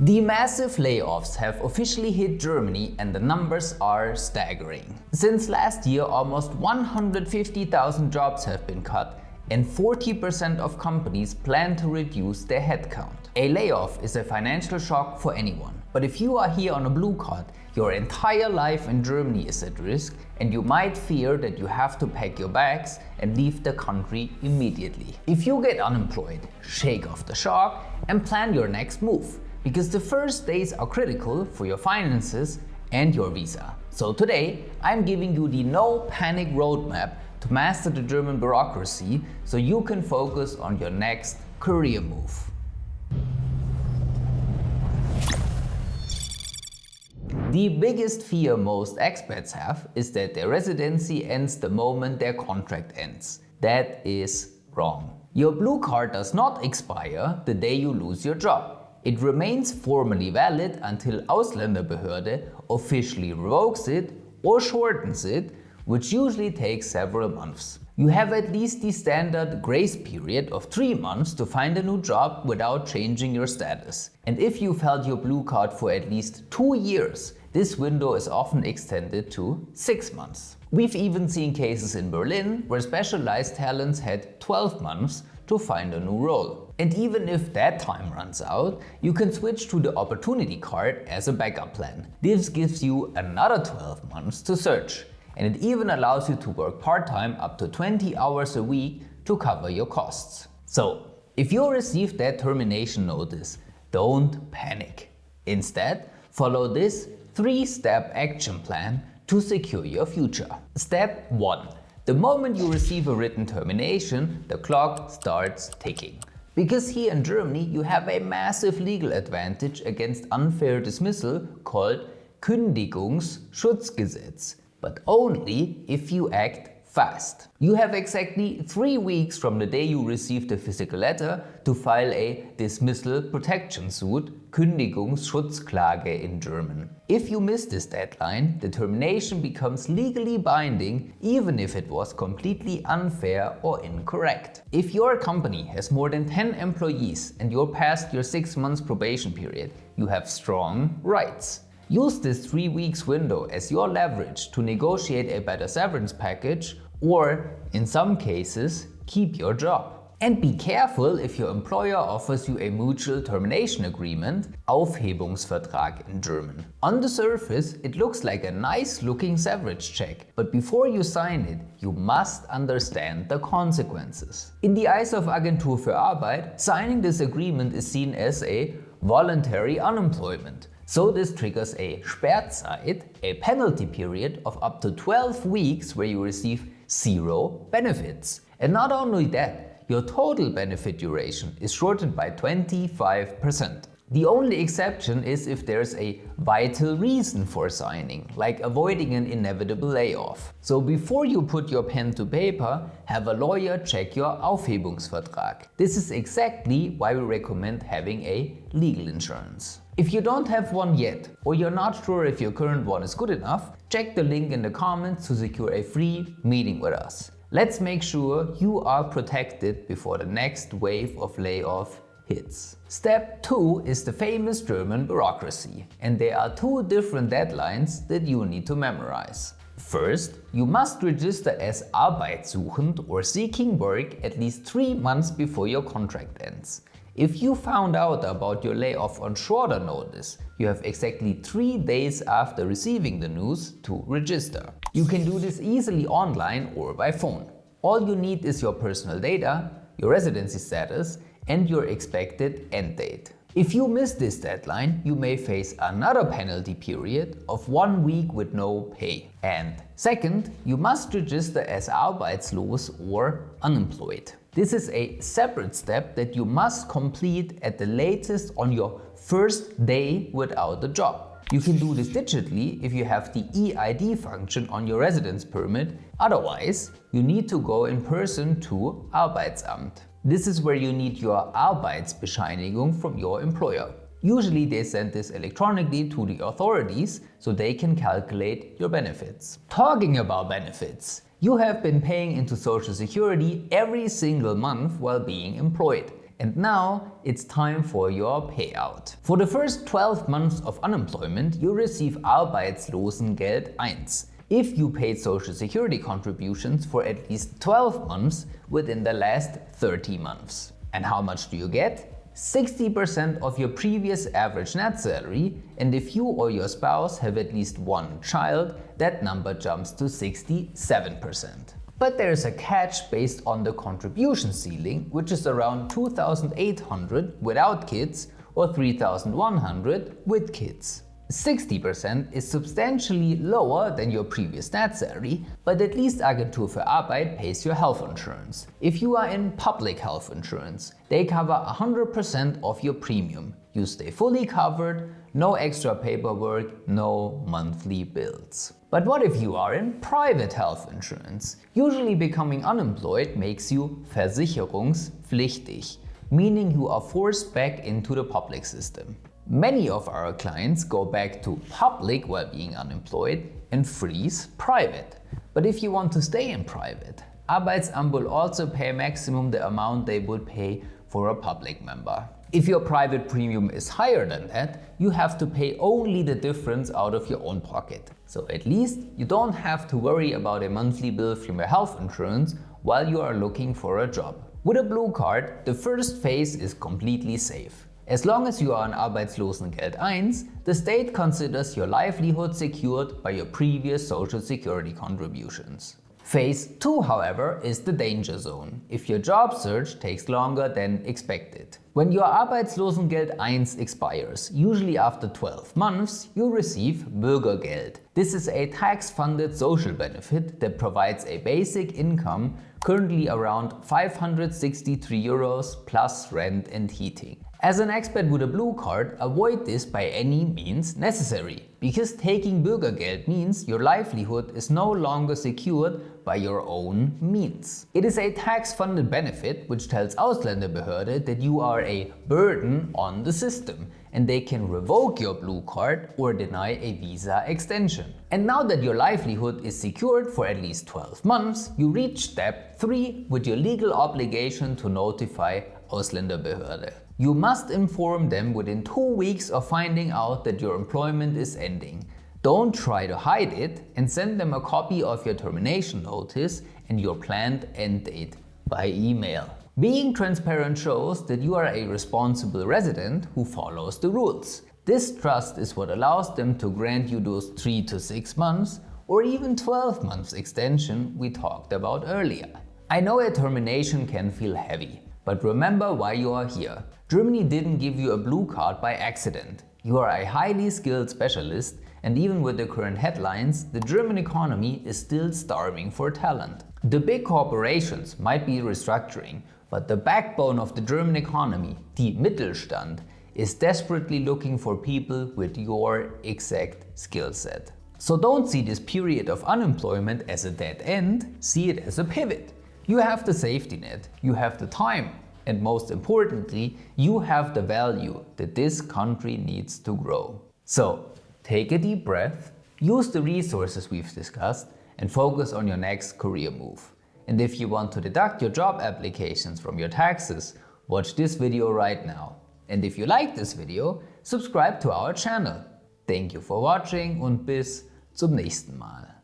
The massive layoffs have officially hit Germany and the numbers are staggering. Since last year, almost 150,000 jobs have been cut and 40% of companies plan to reduce their headcount. A layoff is a financial shock for anyone. But if you are here on a blue card, your entire life in Germany is at risk and you might fear that you have to pack your bags and leave the country immediately. If you get unemployed, shake off the shock and plan your next move, because the first days are critical for your finances and your visa. So today, I'm giving you the no panic roadmap to master the German bureaucracy so you can focus on your next career move. The biggest fear most expats have is that their residency ends the moment their contract ends. That is wrong. Your blue card does not expire the day you lose your job. It remains formally valid until Ausländerbehörde officially revokes it or shortens it, which usually takes several months. You have at least the standard grace period of 3 months to find a new job without changing your status. And if you've held your blue card for at least 2 years, this window is often extended to 6 months. We've even seen cases in Berlin where specialized talents had 12 months to find a new role. And even if that time runs out, you can switch to the opportunity card as a backup plan. This gives you another 12 months to search. And it even allows you to work part-time up to 20 hours a week to cover your costs. So, if you receive that termination notice, don't panic. Instead, follow this 3-step action plan to secure your future. Step 1. The moment you receive a written termination, the clock starts ticking. Because here in Germany, you have a massive legal advantage against unfair dismissal called Kündigungsschutzklage. But only if you act fast. You have exactly 3 weeks from the day you receive the physical letter to file a dismissal protection suit, Kündigungsschutzklage in German. If you miss this deadline, the termination becomes legally binding even if it was completely unfair or incorrect. If your company has more than 10 employees and you're past your 6 months probation period, you have strong rights. Use this 3 weeks window as your leverage to negotiate a better severance package or, in some cases, keep your job. And be careful if your employer offers you a mutual termination agreement, Aufhebungsvertrag in German. On the surface, it looks like a nice looking severance check, but before you sign it, you must understand the consequences. In the eyes of Agentur für Arbeit, signing this agreement is seen as a voluntary unemployment. So this triggers a Sperrzeit, a penalty period of up to 12 weeks where you receive 0 benefits. And not only that, your total benefit duration is shortened by 25%. The only exception is if there's a vital reason for signing, like avoiding an inevitable layoff. So before you put your pen to paper, have a lawyer check your Aufhebungsvertrag. This is exactly why we recommend having a legal insurance. If you don't have one yet, or you're not sure if your current one is good enough, check the link in the comments to secure a free meeting with us. Let's make sure you are protected before the next wave of layoff hits. Step 2 is the famous German bureaucracy, and there are 2 different deadlines that you need to memorize. First, you must register as Arbeitslosengeld or seeking work at least 3 months before your contract ends. If you found out about your layoff on shorter notice, you have exactly 3 days after receiving the news to register. You can do this easily online or by phone. All you need is your personal data, your residency status, and your expected end date. If you miss this deadline, you may face another penalty period of 1 week with no pay. And second, you must register as arbeitslos or unemployed. This is a separate step that you must complete at the latest on your first day without a job. You can do this digitally if you have the EID function on your residence permit. Otherwise, you need to go in person to Arbeitsamt. This is where you need your Arbeitsbescheinigung from your employer. Usually they send this electronically to the authorities so they can calculate your benefits. Talking about benefits, you have been paying into Social Security every single month while being employed. And now it's time for your payout. For the first 12 months of unemployment, you receive Arbeitslosengeld 1 if you paid social security contributions for at least 12 months within the last 30 months. And how much do you get? 60% of your previous average net salary, and if you or your spouse have at least one child, that number jumps to 67%. But there's a catch based on the contribution ceiling, which is around 2,800 without kids or 3,100 with kids. 60% is substantially lower than your previous net salary, but at least Agentur für Arbeit pays your health insurance. If you are in public health insurance, they cover 100% of your premium. You stay fully covered, no extra paperwork, no monthly bills. But what if you are in private health insurance? Usually becoming unemployed makes you versicherungspflichtig, meaning you are forced back into the public system. Many of our clients go back to public while being unemployed and freeze private. But if you want to stay in private, Arbeitsamt will also pay maximum the amount they would pay for a public member. If your private premium is higher than that, you have to pay only the difference out of your own pocket. So at least you don't have to worry about a monthly bill from your health insurance while you are looking for a job. With a blue card, the first phase is completely safe. As long as you are on Arbeitslosengeld 1, the state considers your livelihood secured by your previous social security contributions. Phase 2, however, is the danger zone, if your job search takes longer than expected. When your Arbeitslosengeld 1 expires, usually after 12 months, you receive Bürgergeld. This is a tax-funded social benefit that provides a basic income, currently around 563 euros plus rent and heating. As an expat with a blue card, avoid this by any means necessary, because taking Bürgergeld means your livelihood is no longer secured by your own means. It is a tax-funded benefit which tells Ausländerbehörde that you are a burden on the system, and they can revoke your blue card or deny a visa extension. And now that your livelihood is secured for at least 12 months, you reach step 3 with your legal obligation to notify Ausländerbehörde. You must inform them within 2 weeks of finding out that your employment is ending. Don't try to hide it, and send them a copy of your termination notice and your planned end date by email. Being transparent shows that you are a responsible resident who follows the rules. This trust is what allows them to grant you those 3 to 6 months or even 12 months extension we talked about earlier. I know a termination can feel heavy, but remember why you are here. Germany didn't give you a blue card by accident. You are a highly skilled specialist, and even with the current headlines, the German economy is still starving for talent. The big corporations might be restructuring, but the backbone of the German economy, die Mittelstand, is desperately looking for people with your exact skill set. So don't see this period of unemployment as a dead end, see it as a pivot. You have the safety net, you have the time, and most importantly, you have the value that this country needs to grow. So take a deep breath, use the resources we've discussed, and focus on your next career move. And if you want to deduct your job applications from your taxes, watch this video right now. And if you like this video, subscribe to our channel. Thank you for watching und bis zum nächsten Mal.